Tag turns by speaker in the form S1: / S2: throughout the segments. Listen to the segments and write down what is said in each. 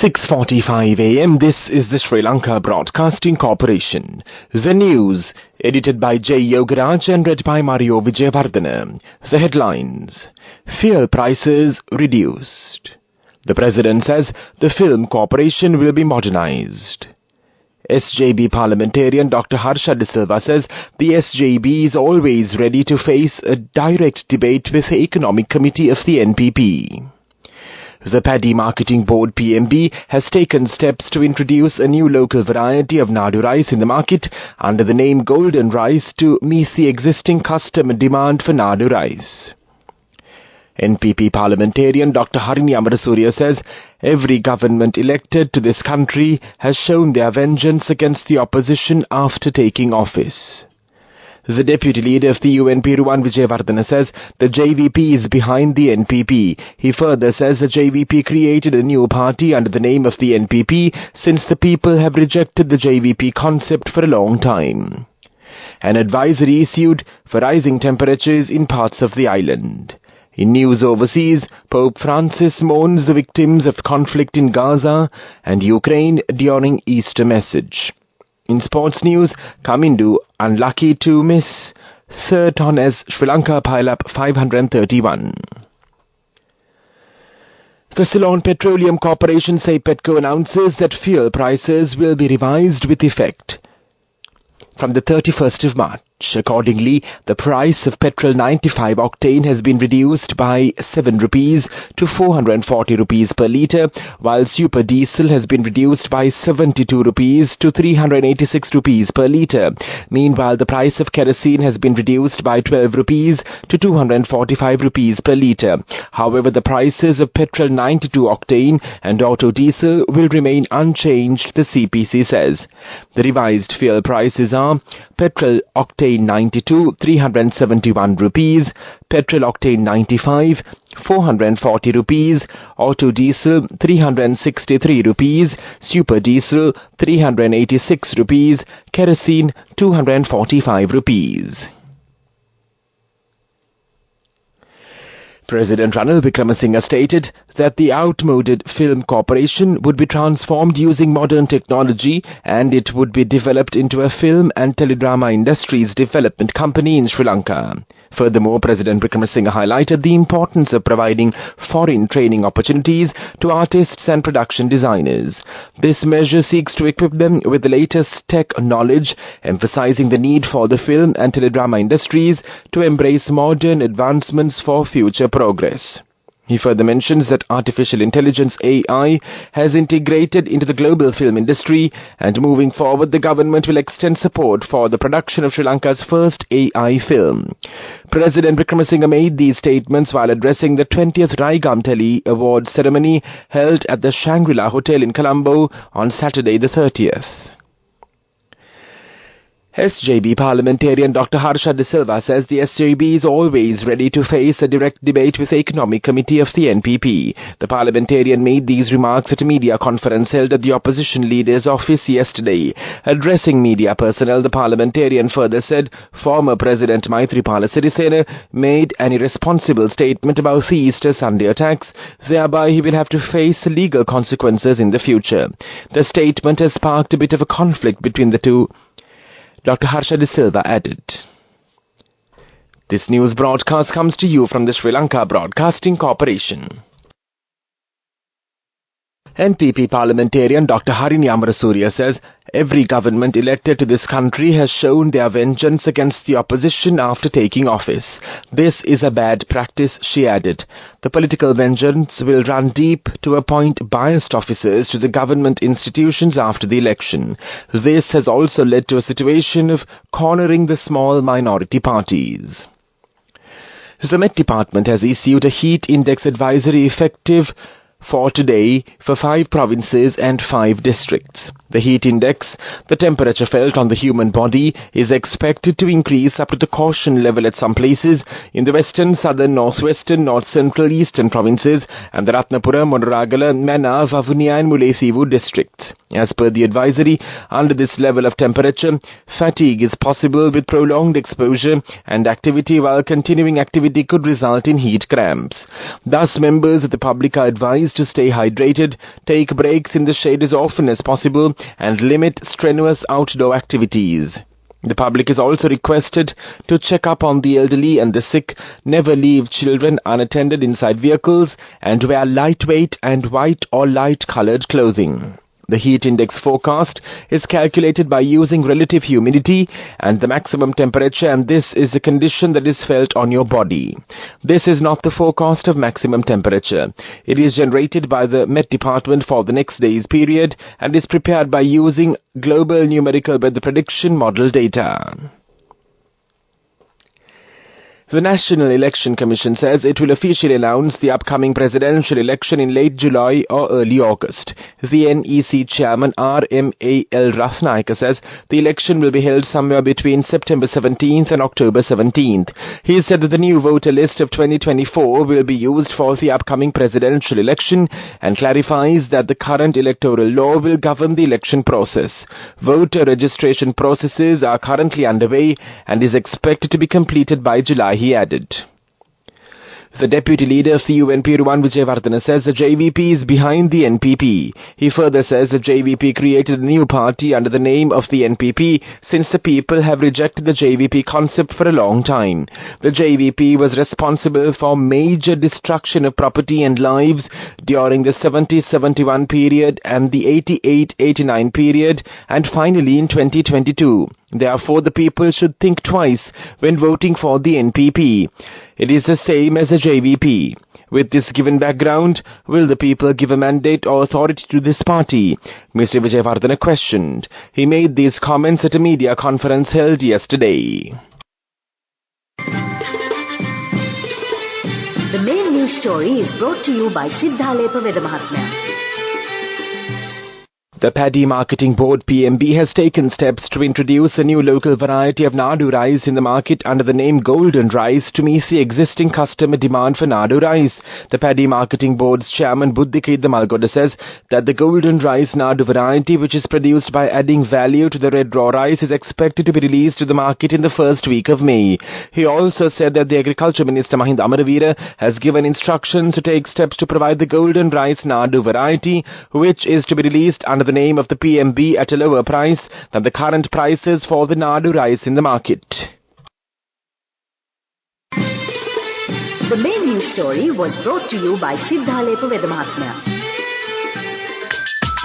S1: 6:45 a.m. This is the Sri Lanka Broadcasting Corporation. The news, edited by J. Yogaraj and read by Mario Vijayavardhana. The headlines: Fuel prices reduced. The President says the film corporation will be modernized. SJB parliamentarian Dr. Harsha De Silva says the SJB is always ready to face a direct debate with the Economic Committee of the NPP. The Paddy Marketing Board PMB has taken steps to introduce a new local variety of Nadu rice in the market under the name Golden Rice to meet the existing customer demand for Nadu rice. NPP parliamentarian Dr. Harini Amarasuriya says every government elected to this country has shown their vengeance against the opposition after taking office. The deputy leader of the UNP Ruwan Vijayavardhana says the JVP is behind the NPP. He further says the JVP created a new party under the name of the NPP since the people have rejected the JVP concept for a long time. An advisory issued for rising temperatures in parts of the island. In news overseas, Pope Francis mourns the victims of conflict in Gaza and Ukraine during Easter message. In sports news, Kamindu unlucky to miss third on as Sri Lanka pile up 531. The Ceylon Petroleum Corporation (CPETCO) announces that fuel prices will be revised with effect from the 31st of March. Accordingly, the price of petrol 95 octane has been reduced by 7 rupees to 440 rupees per litre, while super diesel has been reduced by 72 rupees to 386 rupees per litre. Meanwhile, the price of kerosene has been reduced by 12 rupees to 245 rupees per litre. However, the prices of petrol 92 octane and auto diesel will remain unchanged, the CPC says. The revised fuel prices are petrol octane 92, 371 rupees, petrol octane 95, 440 rupees, auto diesel 363 rupees, super diesel 386 rupees, kerosene 245 rupees. President Ranil Wickremesinghe stated that the outmoded film corporation would be transformed using modern technology and it would be developed into a film and teledrama industries development company in Sri Lanka. Furthermore, President Wickremesinghe highlighted the importance of providing foreign training opportunities to artists and production designers. This measure seeks to equip them with the latest tech knowledge, emphasizing the need for the film and teledrama industries to embrace modern advancements for future progress. He further mentions that artificial intelligence (AI) has integrated into the global film industry, and moving forward the government will extend support for the production of Sri Lanka's first AI film. President Wickremesinghe made these statements while addressing the 20th Raigam Tele Award ceremony held at the Shangri-La Hotel in Colombo on Saturday the 30th. SJB parliamentarian Dr. Harsha De Silva says the SJB is always ready to face a direct debate with the Economic Committee of the NPP. The parliamentarian made these remarks at a media conference held at the opposition leader's office yesterday. Addressing media personnel, the parliamentarian further said former President Maithripala Sirisena made an irresponsible statement about the Easter Sunday attacks. Thereby, he will have to face legal consequences in the future. The statement has sparked a bit of a conflict between the two, Dr. Harsha De Silva added. This news broadcast comes to you from the Sri Lanka Broadcasting Corporation. NPP parliamentarian Dr. Harini Amarasuriya says every government elected to this country has shown their vengeance against the opposition after taking office. This is a bad practice, she added. The political vengeance will run deep to appoint biased officers to the government institutions after the election. This has also led to a situation of cornering the small minority parties. The Met Department has issued a heat index advisory effective for today for 5 provinces and 5 districts. The heat index, the temperature felt on the human body, is expected to increase up to the caution level at some places in the western, southern, northwestern, north central, eastern provinces and the Ratnapura, Monoragala, Mana, Vavuniya and Mulesivu districts. As per the advisory, under this level of temperature, fatigue is possible with prolonged exposure, and activity while continuing activity could result in heat cramps. Thus, members of the public are advised to stay hydrated, take breaks in the shade as often as possible, and limit strenuous outdoor activities. The public is also requested to check up on the elderly and the sick, never leave children unattended inside vehicles, and wear lightweight and white or light-colored clothing. The heat index forecast is calculated by using relative humidity and the maximum temperature, and this is the condition that is felt on your body. This is not the forecast of maximum temperature. It is generated by the Met Department for the next day's period and is prepared by using global numerical weather prediction model data. The National Election Commission says it will officially announce the upcoming presidential election in late July or early August. The NEC chairman R.M.A.L. Rathnayaka says the election will be held somewhere between September 17th and October 17th. He said that the new voter list of 2024 will be used for the upcoming presidential election and clarifies that the current electoral law will govern the election process. Voter registration processes are currently underway and is expected to be completed by July, he added. The deputy leader of the UNP, Ruwan Vijayawardena, says the JVP is behind the NPP. He further says the JVP created a new party under the name of the NPP since the people have rejected the JVP concept for a long time. The JVP was responsible for major destruction of property and lives during the 70-71 period and the 88-89 period, and finally in 2022. Therefore, the people should think twice when voting for the NPP. It is the same as the JVP. With this given background, will the people give a mandate or authority to this party? Mr. Vijayawardena questioned. He made these comments at a media conference held yesterday.
S2: The main news story is brought to you by Sinhala Mahatmya.
S1: The Paddy Marketing Board PMB has taken steps to introduce a new local variety of Nadu rice in the market under the name Golden Rice to meet the existing customer demand for Nadu rice. The Paddy Marketing Board's chairman Buddhikid Malgoda says that the Golden Rice Nadu variety, which is produced by adding value to the red raw rice, is expected to be released to the market in the first week of May. He also said that the Agriculture Minister Mahinda Amaraveera has given instructions to take steps to provide the Golden Rice Nadu variety, which is to be released under the name of the PMB at a lower price than the current prices for the Nadu rice in the market.
S2: The main news story was brought to you by Sinhala Mahatmya.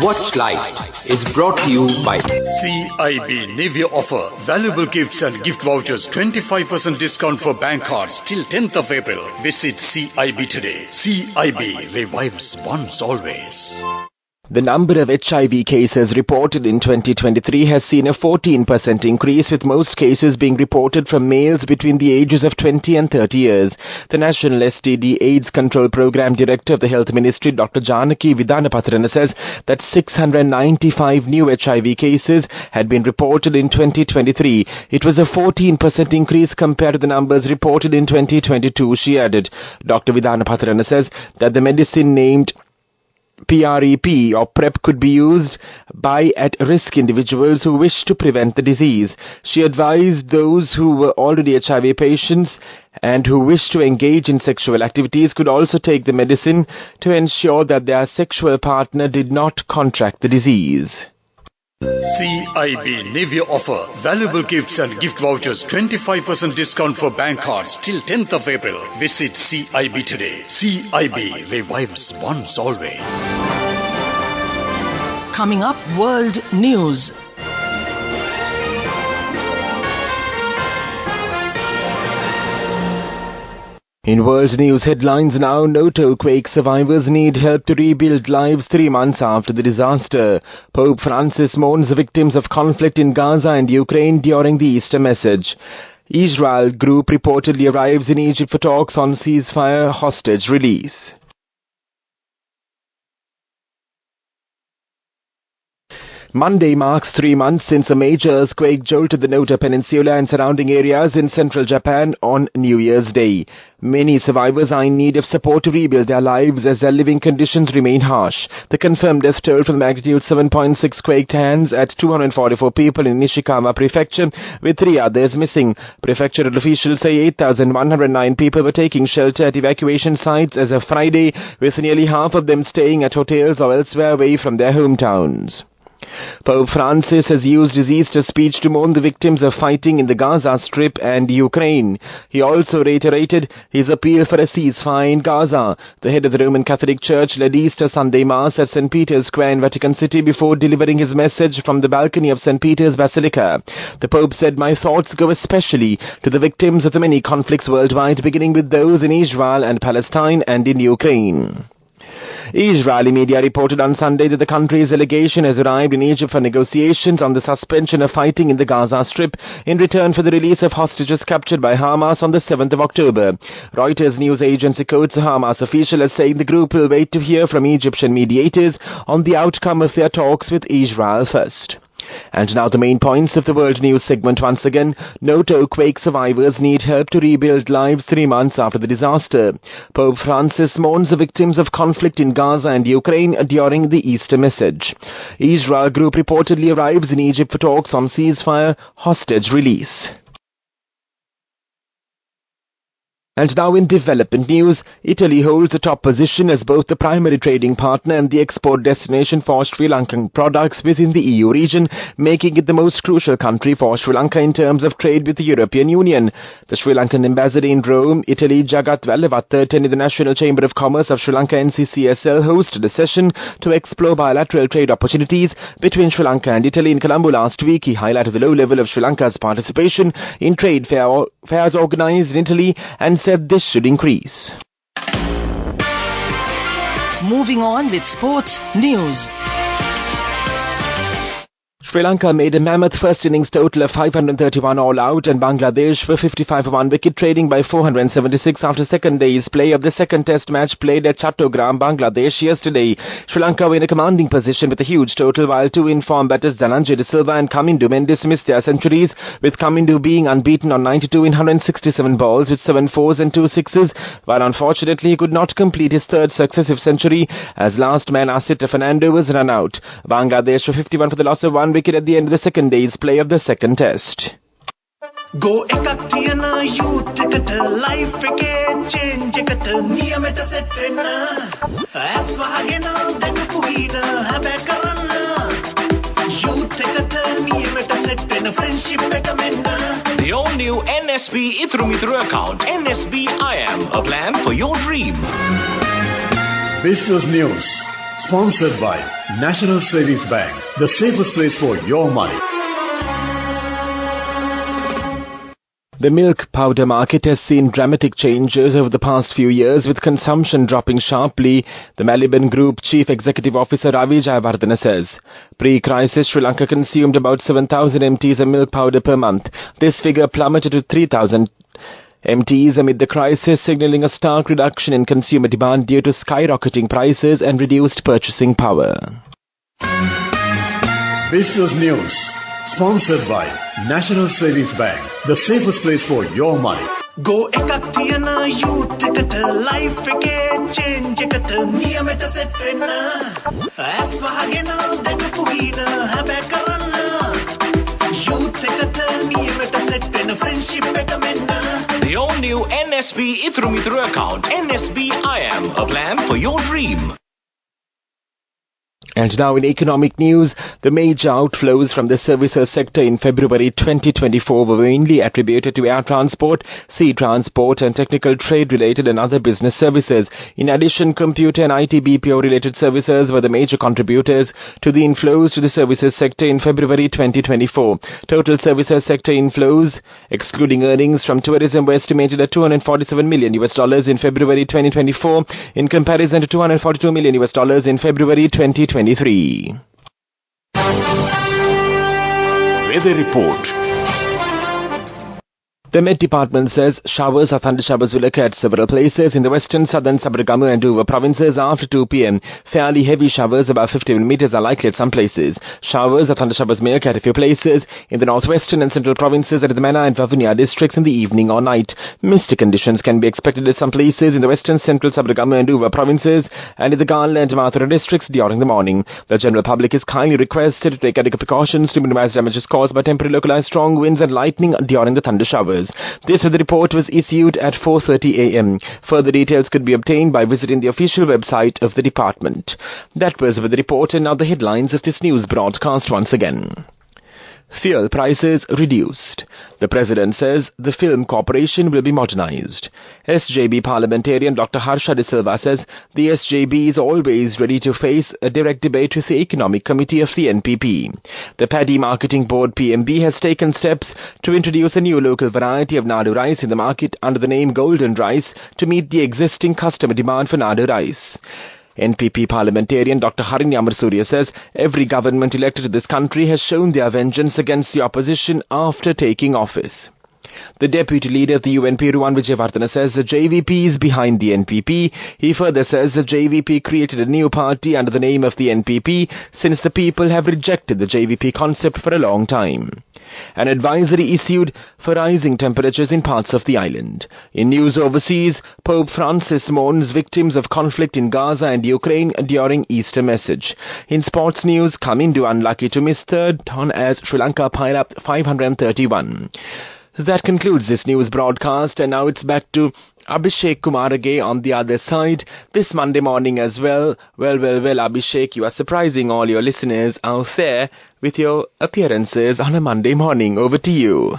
S3: Watch Live is brought to you by
S4: CIB Navy offer valuable gifts and gift vouchers, 25% discount for bank cards till 10th of April. Visit CIB today. CIB revives once always.
S1: The number of HIV cases reported in 2023 has seen a 14% increase, with most cases being reported from males between the ages of 20 and 30 years. The National STD AIDS Control Program Director of the Health Ministry, Dr. Janaki Vidanapatrana, says that 695 new HIV cases had been reported in 2023. It was a 14% increase compared to the numbers reported in 2022, she added. Dr. Vidanapatrana says that the medicine named PrEP or PrEP could be used by at-risk individuals who wish to prevent the disease. She advised those who were already HIV patients and who wish to engage in sexual activities could also take the medicine to ensure that their sexual partner did not contract the disease.
S4: CIB Navy offer valuable gifts and gift vouchers, 25% discount for bank cards till 10th of April. Visit CIB today. CIB revives once always.
S5: Coming up, World News.
S1: In world news headlines now, Noto quake survivors need help to rebuild lives 3 months after the disaster. Pope Francis mourns the victims of conflict in Gaza and Ukraine during the Easter message. Israel group reportedly arrives in Egypt for talks on ceasefire hostage release. Monday marks 3 months since a major earthquake jolted the Noto Peninsula and surrounding areas in central Japan on New Year's Day. Many survivors are in need of support to rebuild their lives as their living conditions remain harsh. The confirmed death toll from the magnitude 7.6 quake stands at 244 people in Nishikawa Prefecture, with 3 others missing. Prefectural officials say 8,109 people were taking shelter at evacuation sites as of Friday, with nearly half of them staying at hotels or elsewhere away from their hometowns. Pope Francis has used his Easter speech to mourn the victims of fighting in the Gaza Strip and Ukraine. He also reiterated his appeal for a ceasefire in Gaza. The head of the Roman Catholic Church led Easter Sunday Mass at St. Peter's Square in Vatican City before delivering his message from the balcony of St. Peter's Basilica. The Pope said, "My thoughts go especially to the victims of the many conflicts worldwide, beginning with those in Israel and Palestine and in Ukraine." Israeli media reported on Sunday that the country's delegation has arrived in Egypt for negotiations on the suspension of fighting in the Gaza Strip in return for the release of hostages captured by Hamas on the 7th of October. Reuters news agency quotes a Hamas official as saying the group will wait to hear from Egyptian mediators on the outcome of their talks with Israel first. And now the main points of the World News segment once again. Noto quake survivors need help to rebuild lives 3 months after the disaster. Pope Francis mourns the victims of conflict in Gaza and Ukraine during the Easter message. Israel group reportedly arrives in Egypt for talks on ceasefire, hostage release. And now in development news, Italy holds the top position as both the primary trading partner and the export destination for Sri Lankan products within the EU region, making it the most crucial country for Sri Lanka in terms of trade with the European Union. The Sri Lankan ambassador in Rome, Italy, Jagat Vallavatta, attended the National Chamber of Commerce of Sri Lanka NCCSL hosted a session to explore bilateral trade opportunities between Sri Lanka and Italy in Colombo last week. He highlighted the low level of Sri Lanka's participation in trade fairs organized in Italy and said this should increase.
S5: Moving on with sports news.
S1: Sri Lanka made a mammoth first innings total of 531 all out and Bangladesh were 55 for 1 wicket, trading by 476 after second day's play of the second test match played at Chattogram, Bangladesh yesterday. Sri Lanka were in a commanding position with a huge total, while 2 in-form batters Dhananjay De Silva and Kamindu Mendis missed their centuries, with Kamindu being unbeaten on 92 in 167 balls with 7 fours and 2 sixes, while unfortunately he could not complete his third successive century as last man Asita Fernando was run out. Bangladesh were 51 for the loss of 1 wicket at the end of the second day's play of the second test.
S6: Go ekak thiyana youth eකට life එකේ change එකට නියමෙට set වෙන්න ඇස් වහගෙන දැකපු හින හැබැ කරන්න youth එකට නියමෙට set වෙන friendship එක මෙන්න.
S7: The all new NSB Ithru Mithru account, NSB IM, a plan for your dream.
S4: Business News, sponsored by National Savings Bank, the safest place for your money.
S1: The milk powder market has seen dramatic changes over the past few years, with consumption dropping sharply, the Maliban Group Chief Executive Officer Ravi Jayawardena says. Pre-crisis, Sri Lanka consumed about 7,000 MTs of milk powder per month. This figure plummeted to 3,000 MTs amid the crisis, signalling a stark reduction in consumer demand due to skyrocketing prices and reduced purchasing power.
S4: Business News, sponsored by National Savings Bank, the safest place for your money.
S6: Go ekak thiyana youth එකට life එකේ change එකට නියමෙට set වෙන්න ඇස් වහගෙන දැකපු හින හැබැ කරන්න youth එකට නියමෙට set වෙන friendship එක මෙන්න.
S7: The all new NSB Ithru Mithru account, NSB IM, a plan for your dream.
S1: And now in economic news, the major outflows from the services sector in February 2024 were mainly attributed to air transport, sea transport and technical trade-related and other business services. In addition, computer and IT BPO-related services were the major contributors to the inflows to the services sector in February 2024. Total services sector inflows, excluding earnings from tourism, were estimated at $247 million in February 2024, in comparison to $242 million in February 2023.
S8: Weather report.
S1: The Met Department says showers or thunder showers will occur at several places in the western, southern, Sabaragamu and Dover provinces after 2 p.m. Fairly heavy showers above 50 millimeters are likely at some places. Showers or thunder showers may occur at a few places in the northwestern and central provinces and in the Mana and Vavuniya districts in the evening or night. Misty conditions can be expected at some places in the western, central, Sabaragamu and Dover provinces and in the Gala and Mathura districts during the morning. The general public is kindly requested to take adequate precautions to minimize damages caused by temporary localized strong winds and lightning during the thunder showers. This report was issued at 4:30 a.m. Further details could be obtained by visiting the official website of the department. That was with the report, and now the headlines of this news broadcast once again. Fuel prices reduced. The President says the film corporation will be modernized. SJB parliamentarian Dr. Harsha De Silva says the SJB is always ready to face a direct debate with the Economic Committee of the NPP. The Paddy Marketing Board PMB has taken steps to introduce a new local variety of Nadu rice in the market under the name Golden Rice to meet the existing customer demand for Nadu rice. NPP parliamentarian Dr. Harini Amarsurya says every government elected to this country has shown their vengeance against the opposition after taking office. The deputy leader of the UNP, Ruwan Vijayavardhana, says the JVP is behind the NPP. He further says the JVP created a new party under the name of the NPP since the people have rejected the JVP concept for a long time. An advisory issued for rising temperatures in parts of the island. In news overseas, Pope Francis mourns victims of conflict in Gaza and Ukraine during Easter message. In sports news, Kamindu unlucky to miss third on as Sri Lanka pile up 531. That concludes this news broadcast, and now it's back to Abhishek Kumarage on the other side this Monday morning as well. Well, Abhishek, you are surprising all your listeners out there with your appearances on a Monday morning. Over to you.